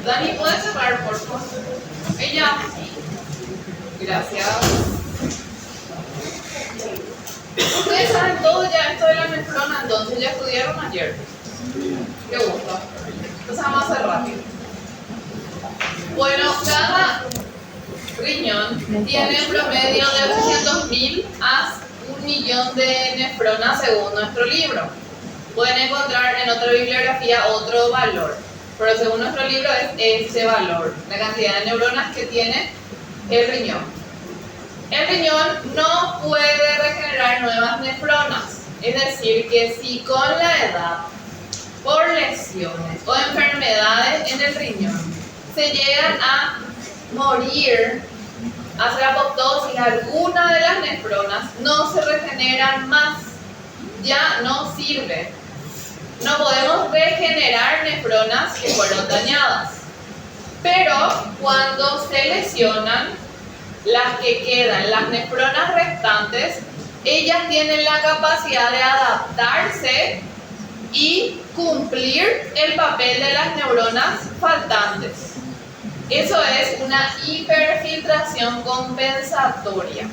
Dani, ¿puedes cerrar, por favor? Ella. Gracias. Ustedes saben todo ya esto de la nefrona, entonces ya estudiaron ayer. Qué gusto. Entonces vamos a hacer rápido. Bueno, cada riñón tiene en promedio de 800.000 a 1.000.000 de nefronas según nuestro libro. Pueden encontrar en otra bibliografía otro valor, pero según nuestro libro es ese valor, la cantidad de neuronas que tiene el riñón. El riñón no puede regenerar nuevas nefronas, es decir, que si con la edad, por lesiones o enfermedades en el riñón, se llegan a morir, hacer apoptosis alguna de las nefronas, no se regeneran más, ya no sirve. No podemos regenerar nefronas que fueron dañadas, pero cuando se lesionan, las que quedan, las nefronas restantes, ellas tienen la capacidad de adaptarse y cumplir el papel de las neuronas faltantes. Eso es una hiperfiltración compensatoria.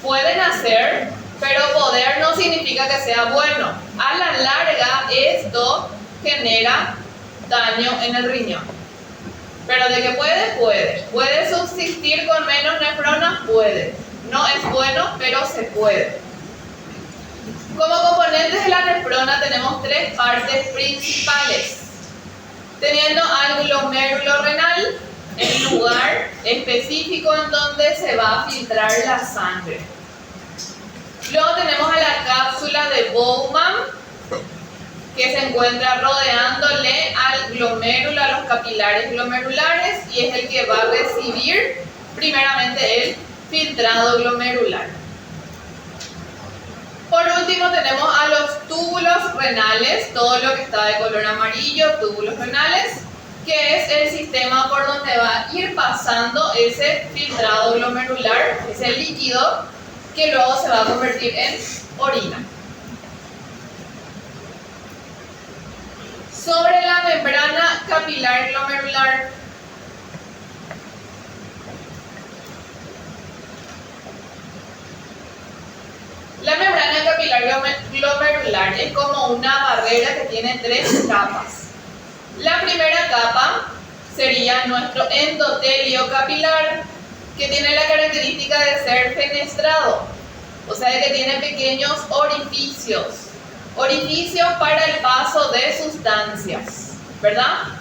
Pueden hacer, pero poder no significa que sea bueno. A la larga, esto genera daño en el riñón. Pero de que puede. ¿Puede subsistir con menos nefronas? Puede. No es bueno, pero se puede. Como componentes de la nefrona tenemos tres partes principales. Teniendo al glomérulo renal, el lugar específico en donde se va a filtrar la sangre. Luego tenemos a la cápsula de Bowman, que se encuentra rodeándole al glomérulo, a los capilares glomerulares, y es el que va a recibir primeramente el filtrado glomerular. Por último tenemos a los túbulos renales, todo lo que está de color amarillo, túbulos renales, que es el sistema por donde va a ir pasando ese filtrado glomerular, ese líquido, que luego se va a convertir en orina. Sobre la membrana capilar glomerular, la membrana capilar glomerular es como una barrera que tiene tres capas. La primera capa sería nuestro endotelio capilar, que tiene la característica de ser fenestrado, o sea que tiene pequeños orificios para el paso de sustancias, ¿verdad?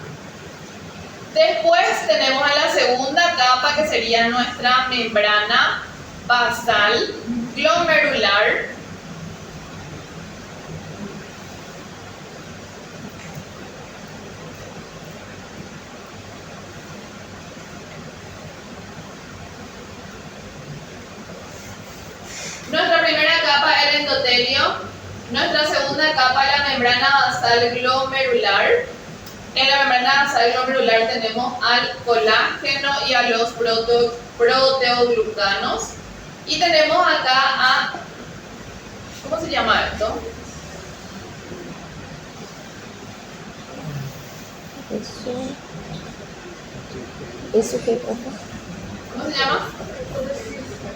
Después tenemos a la segunda capa, que sería nuestra membrana basal glomerular, nuestra primera capa, el endotelio. Nuestra segunda capa, la membrana basal glomerular. En la membrana basal glomerular tenemos al colágeno y a los proteoglucanos. Y tenemos acá a... ¿Cómo se llama esto? ¿Eso qué pasa? ¿Cómo se llama?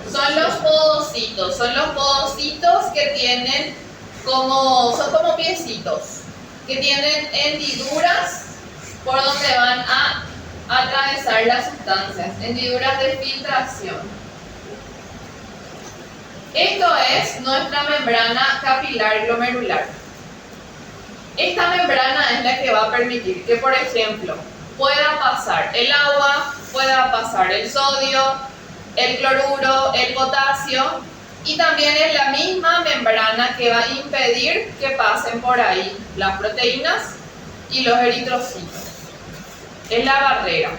Son los podocitos. Son los podocitos que tienen son como piecitos, que tienen hendiduras por donde van a atravesar las sustancias, hendiduras de filtración. Esto es nuestra membrana capilar glomerular. Esta membrana es la que va a permitir que, por ejemplo, pueda pasar el agua, pueda pasar el sodio, el cloruro, el potasio, y también es la misma membrana que va a impedir que pasen por ahí las proteínas y los eritrocitos. Es la barrera.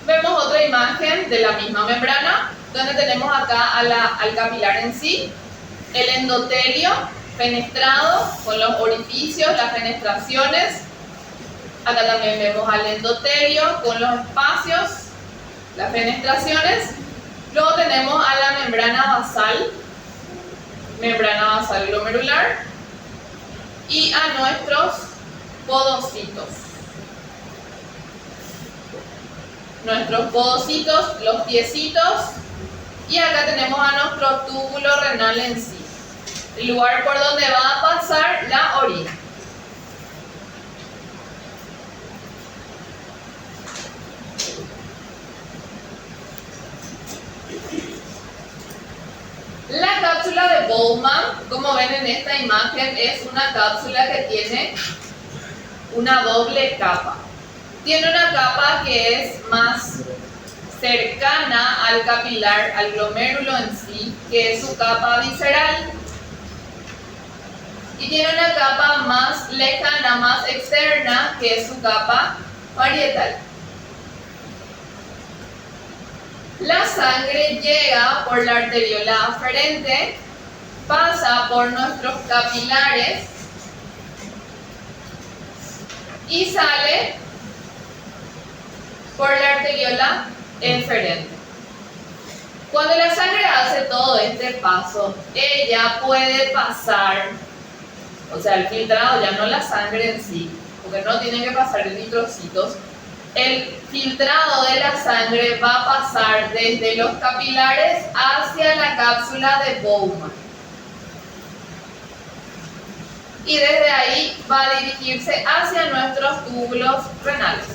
Vemos otra imagen de la misma membrana, donde tenemos acá al capilar en sí, el endotelio fenestrado con los orificios, las fenestraciones. Acá también vemos al endotelio con los espacios, las fenestraciones. Luego tenemos a la membrana basal glomerular, y a nuestros podocitos. Nuestros podocitos, los piecitos, y acá tenemos a nuestro túbulo renal en sí, el lugar por donde va a pasar la orina. La cápsula de Bowman, como ven en esta imagen, es una cápsula que tiene una doble capa. Tiene una capa que es más cercana al capilar, al glomérulo en sí, que es su capa visceral. Y tiene una capa más lejana, más externa, que es su capa parietal. La sangre llega por la arteriola aferente, pasa por nuestros capilares y sale por la arteriola eferente. Cuando la sangre hace todo este paso, ella puede pasar, o sea, el filtrado, ya no la sangre en sí, porque no tiene que pasar eritrocitos. El filtrado de la sangre va a pasar desde los capilares hacia la cápsula de Bowman. Y desde ahí va a dirigirse hacia nuestros túbulos renales.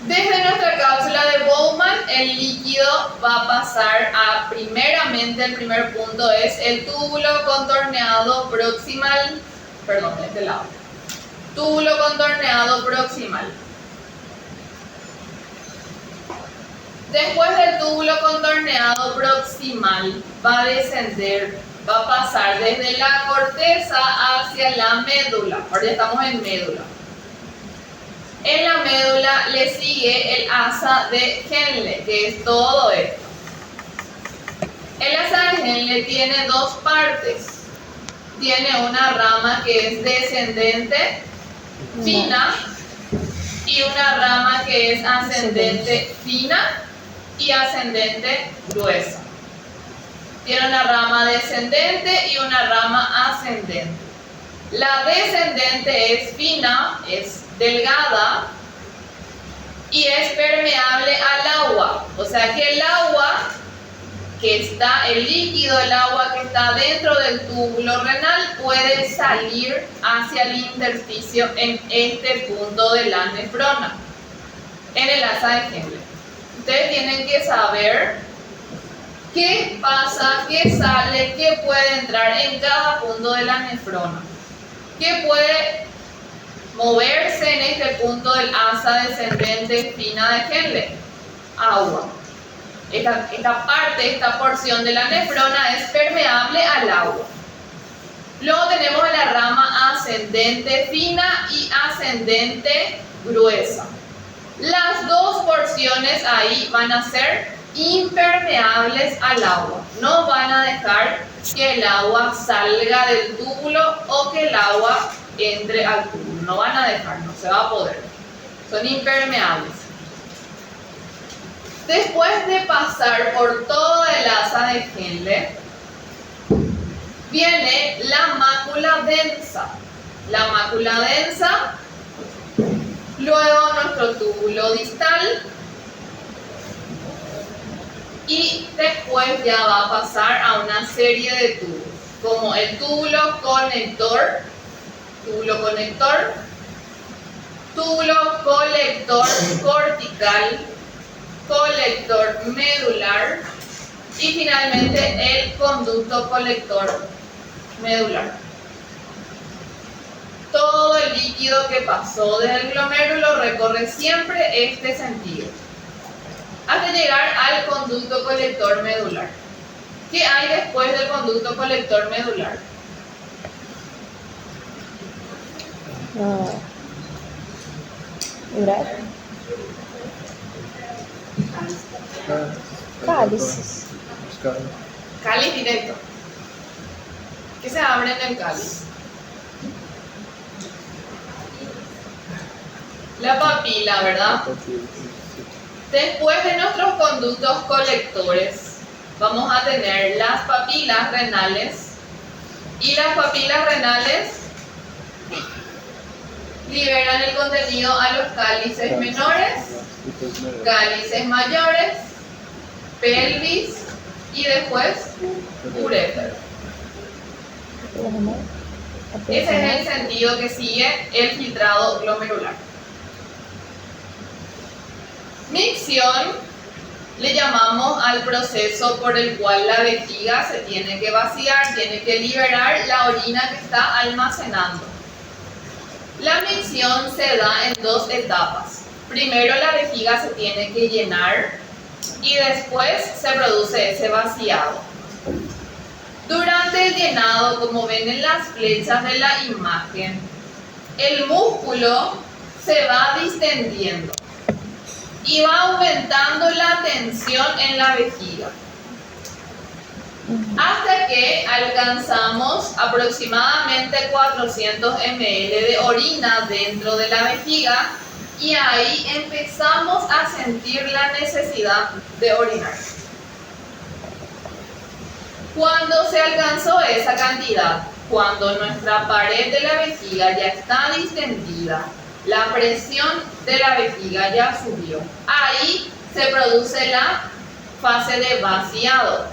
Desde nuestra cápsula de Bowman, el líquido va a pasar a, primeramente, el primer punto es el túbulo contorneado proximal, este lado. Túbulo contorneado proximal. Después del túbulo contorneado proximal, va a descender, va a pasar desde la corteza hacia la médula. Ahora ya estamos en médula. En la médula le sigue el asa de Henle, que es todo esto. El asa de Henle tiene dos partes. Tiene una rama que es descendente fina y una rama que es ascendente fina y ascendente gruesa. Tiene una rama descendente y una rama ascendente. La descendente es fina, es delgada y es permeable al agua. O sea que el agua que está, el líquido, el agua que está dentro del túbulo renal puede salir hacia el intersticio en este punto de la nefrona, en el asa de Henle. Ustedes tienen que saber qué pasa, qué sale, qué puede entrar en cada punto de la nefrona, qué puede moverse en este punto del asa descendente fina de Henle. Agua. Esta parte, esta porción de la nefrona es permeable al agua. Luego tenemos la rama ascendente fina y ascendente gruesa. Las dos porciones ahí van a ser impermeables al agua. No van a dejar que el agua salga del túbulo o que el agua entre al túbulo. No van a dejar, no se va a poder. Son impermeables. Después de pasar por toda el asa de Henle, viene la mácula densa. La mácula densa, luego nuestro túbulo distal y después ya va a pasar a una serie de tubos, como el túbulo conector, túbulo colector cortical, colector medular y finalmente el conducto colector medular. Todo el líquido que pasó desde el glomérulo recorre siempre este sentido hasta llegar al conducto colector medular. ¿Qué hay después del conducto colector medular? Cálices. Cáliz directo. ¿Qué se abre en el cáliz? La papila, ¿verdad? Después de nuestros conductos colectores, vamos a tener las papilas renales, y las papilas renales liberan el contenido a los cálices menores, cálices mayores, pelvis y después uréter. Ese es el sentido que sigue el filtrado glomerular. Micción le llamamos al proceso por el cual la vejiga se tiene que vaciar, tiene que liberar la orina que está almacenando. La micción se da en dos etapas. Primero la vejiga se tiene que llenar y después se produce ese vaciado. Durante el llenado, como ven en las flechas de la imagen, el músculo se va distendiendo y va aumentando la tensión en la vejiga hasta que alcanzamos aproximadamente 400 ml de orina dentro de la vejiga y ahí empezamos a sentir la necesidad de orinar. Cuando se alcanzó esa cantidad, cuando nuestra pared de la vejiga ya está distendida, la presión de la vejiga ya subió, ahí se produce la fase de vaciado,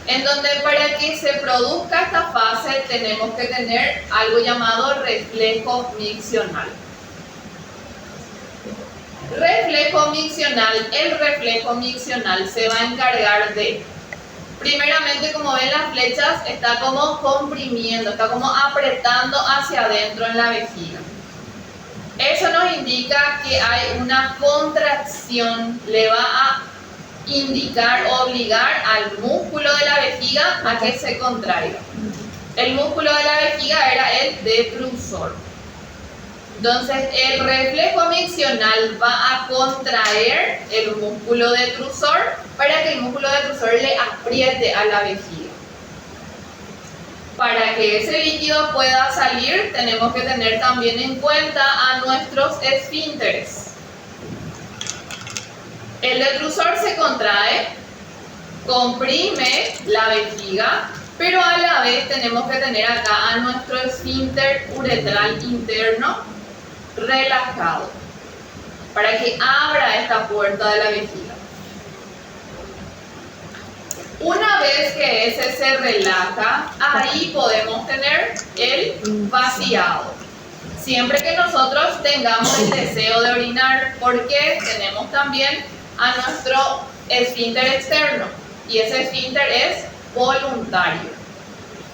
en donde para que se produzca esta fase tenemos que tener algo llamado reflejo miccional. Reflejo miccional, el reflejo miccional se va a encargar de, primeramente, como ven las flechas, está como comprimiendo, está como apretando hacia adentro en la vejiga. Eso nos indica que hay una contracción, le va a indicar, obligar al músculo de la vejiga a que se contraiga. El músculo de la vejiga era el detrusor. Entonces el reflejo miccional va a contraer el músculo detrusor para que el músculo detrusor le apriete a la vejiga. Para que ese líquido pueda salir, tenemos que tener también en cuenta a nuestros esfínteres. El detrusor se contrae, comprime la vejiga, pero a la vez tenemos que tener acá a nuestro esfínter uretral interno relajado para que abra esta puerta de la vejiga. Una vez que ese se relaja, ahí podemos tener el vaciado. Siempre que nosotros tengamos el deseo de orinar, porque tenemos también a nuestro esfínter externo y ese esfínter es voluntario.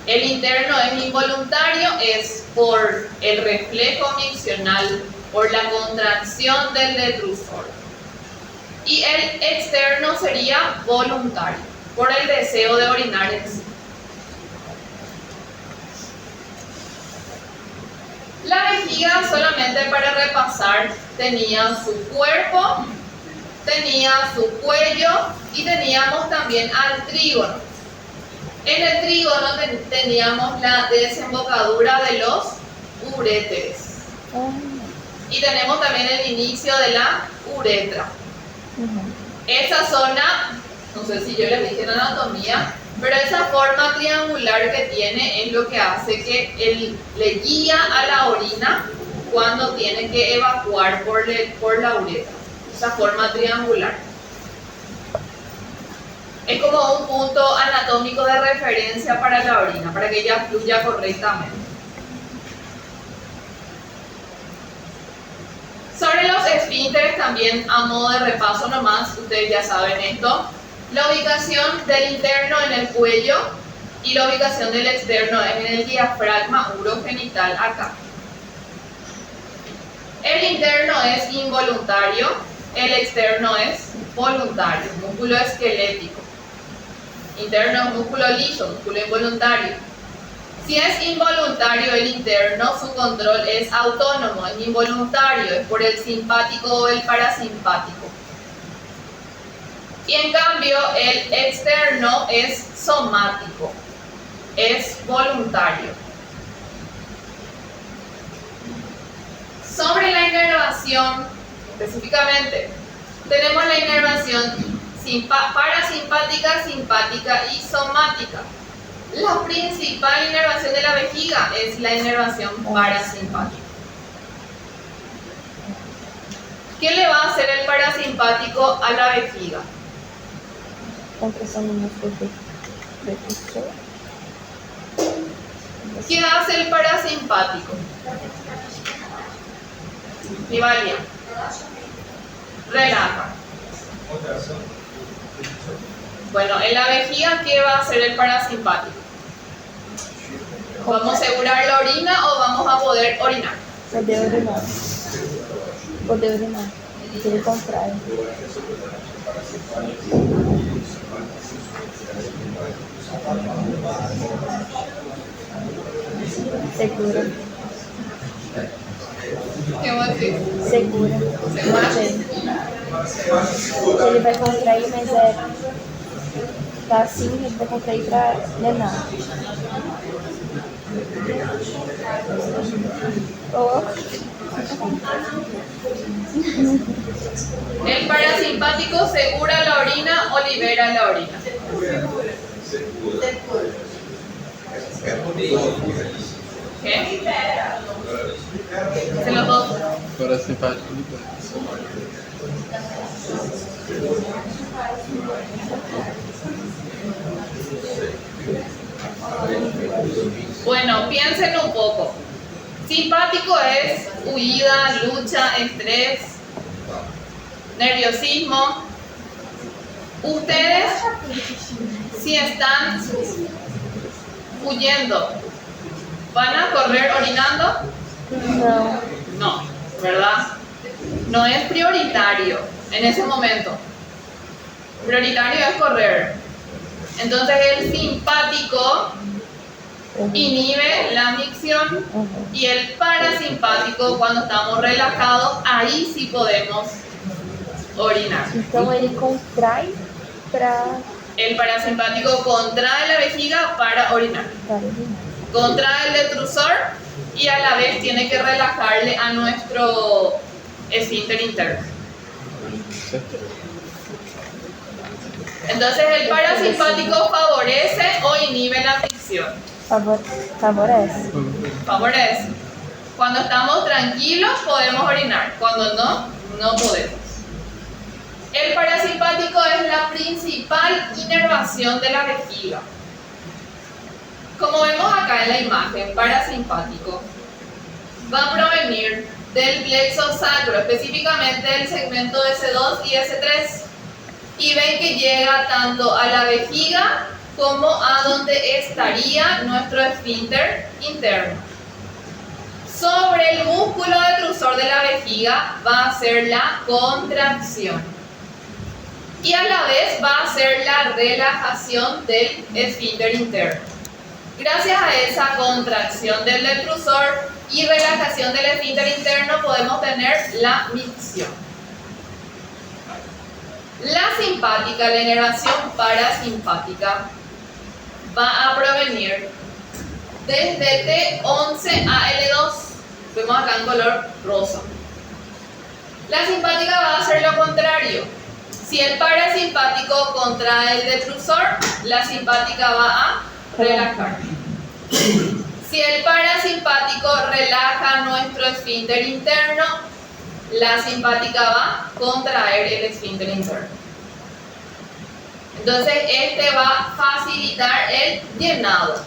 El interno es involuntario, es por el reflejo miccional, por la contracción del detrusor. Y el externo sería voluntario, por el deseo de orinar en sí. La vejiga, solamente para repasar, tenía su cuerpo, tenía su cuello y teníamos también al trígono. En el trígono teníamos la desembocadura de los uréteres. Y tenemos también el inicio de la uretra. Esa zona, no sé si yo les dije en anatomía, pero esa forma triangular que tiene es lo que hace que él le guía a la orina cuando tiene que evacuar por la uretra. Esa forma triangular. Es como un punto anatómico de referencia para la orina, para que ella fluya correctamente. Sobre los esfínteres también, a modo de repaso nomás, ustedes ya saben esto. La ubicación del interno en el cuello y la ubicación del externo es en el diafragma urogenital acá. El interno es involuntario, el externo es voluntario, músculo esquelético. Interno es músculo liso, músculo involuntario. Si es involuntario el interno, su control es autónomo, es involuntario, es por el simpático o el parasimpático. Y en cambio el externo es somático, es voluntario. Sobre la inervación, específicamente, tenemos la inervación parasimpática, simpática y somática. La principal inervación de la vejiga es la inervación parasimpática. ¿Qué le va a hacer el parasimpático a la vejiga? ¿Qué hace el parasimpático? Nivalia. Relaja. Bueno, en la vejiga, ¿qué va a hacer el parasimpático? ¿Vamos a asegurar la orina o vamos a poder orinar? Poder orinar. Se le contrae. Segura. ¿Qué va a decir? Segura. ¿Segura? Ele vai contrair, mas tá assim, ele vai contrair pra drenar. ¿El parasimpático segura la orina o libera la orina? ¿Qué? Se los dos. Parasimpático. Bueno, piensen un poco. Simpático es huida, lucha, estrés, nerviosismo. Ustedes, si están huyendo, ¿van a correr orinando? Não. No, ¿verdad? No es prioritario en ese momento. Prioritario es correr. Entonces el simpático inhibe la micción y el parasimpático, cuando estamos relajados, ahí sí podemos orinar. Então ele contrai para El parasimpático contrae la vejiga para orinar. orinar. Contrae el detrusor y a la vez tiene que relajarle a nuestro esfínter interno. Entonces el parasimpático favorece o inhibe la micción. Favorece. Favorece. Cuando estamos tranquilos podemos orinar, cuando no, no podemos. El parasimpático es la principal inervación de la vejiga. Como vemos acá en la imagen, parasimpático va a provenir del plexo sacro, específicamente del segmento S2 y S3. Y ven que llega tanto a la vejiga como a donde estaría nuestro esfínter interno. Sobre el músculo detrusor de la vejiga va a ser la contracción. Y a la vez va a ser la relajación del esfínter interno. Gracias a esa contracción del detrusor y relajación del esfínter interno podemos tener la micción. La simpática, la inervación parasimpática, va a provenir desde T11 a L2. Vemos acá en color rosa. La simpática va a hacer lo contrario. Si el parasimpático contrae el detrusor, la simpática va a relajar. Si el parasimpático relaja nuestro esfínter interno, la simpática va a contraer el esfínter interno. Entonces, este va a facilitar el llenado.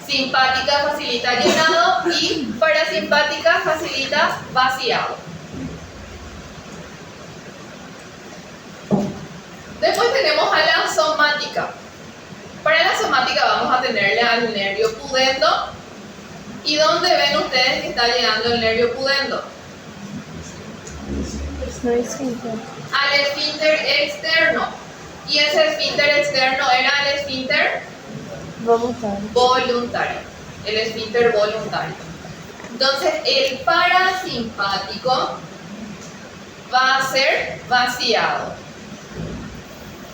Simpática facilita llenado y parasimpática facilita vaciado. Después tenemos a la somática. Para la somática vamos a tenerle al nervio pudendo. ¿Y dónde ven ustedes que está llegando el nervio pudendo? No esfínter. Al esfínter externo. Y ese esfínter externo era el esfínter Voluntário. voluntario. El esfínter voluntario. Entonces, el parasimpático va a ser vaciado.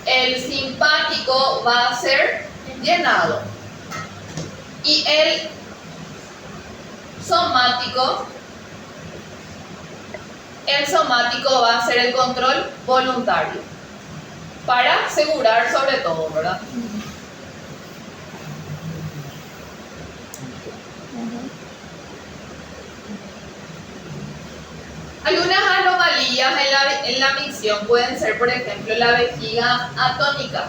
El simpático va a ser llenado. Y el somático va a ser el control voluntario. para asegurar sobre todo, ¿verdad? Algunas anomalías en la micción pueden ser, por ejemplo, la vejiga atónica.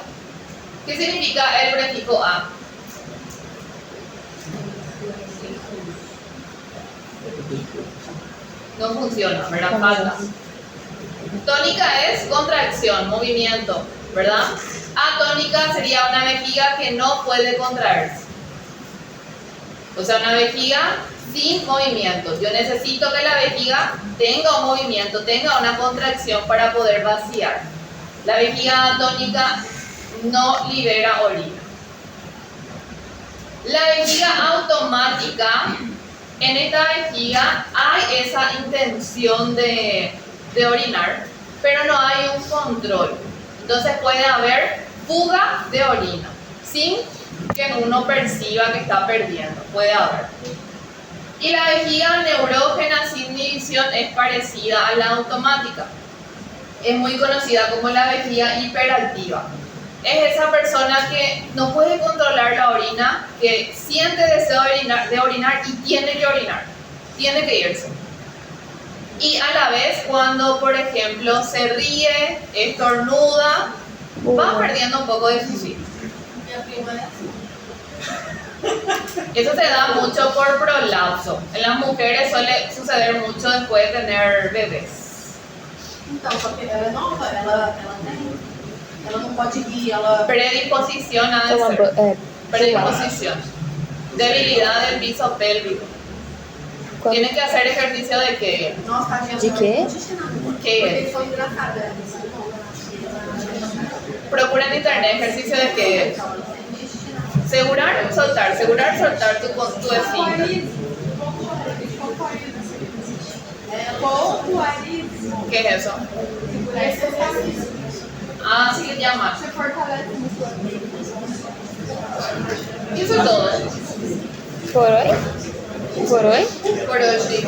¿Qué significa el prefijo a? No funciona, ¿verdad? Falta. Tónica es contracción, movimiento, ¿verdad? Atónica sería una vejiga que no puede contraerse. O sea, una vejiga sin movimiento. Yo necesito que la vejiga tenga un movimiento, tenga una contracción para poder vaciar. La vejiga atónica no libera orina. La vejiga automática, en esta vejiga hay esa intención de orinar, pero no hay un control. Entonces puede haber fuga de orina, sin que uno perciba que está perdiendo. Puede haber. Y la vejiga neurógena sin división es parecida a la automática. Es muy conocida como la vejiga hiperactiva. Es esa persona que no puede controlar la orina, que siente deseo de orinar y tiene que orinar, tiene que irse. Y a la vez, cuando por ejemplo se ríe, estornuda, va perdiendo un poco de su sitio. Eso se da mucho por prolapso. En las mujeres suele suceder mucho después de tener bebés. Então, só que ela é nova, ela não pode ir, ela... Predisposición a deseo. Predisposición. Debilidad del piso pélvico. Tiene que hacer ejercicio de Kegel. Nossa, tadinha, De quê? Kegel. foi engraçada. Procura en internet ejercicio de Kegel. Segurar, soltar tu esfínter. ¿Qué es eso? Ah, sí le llama. Y eso es todo. Por hoy? Por hoy? Por hoy, sí.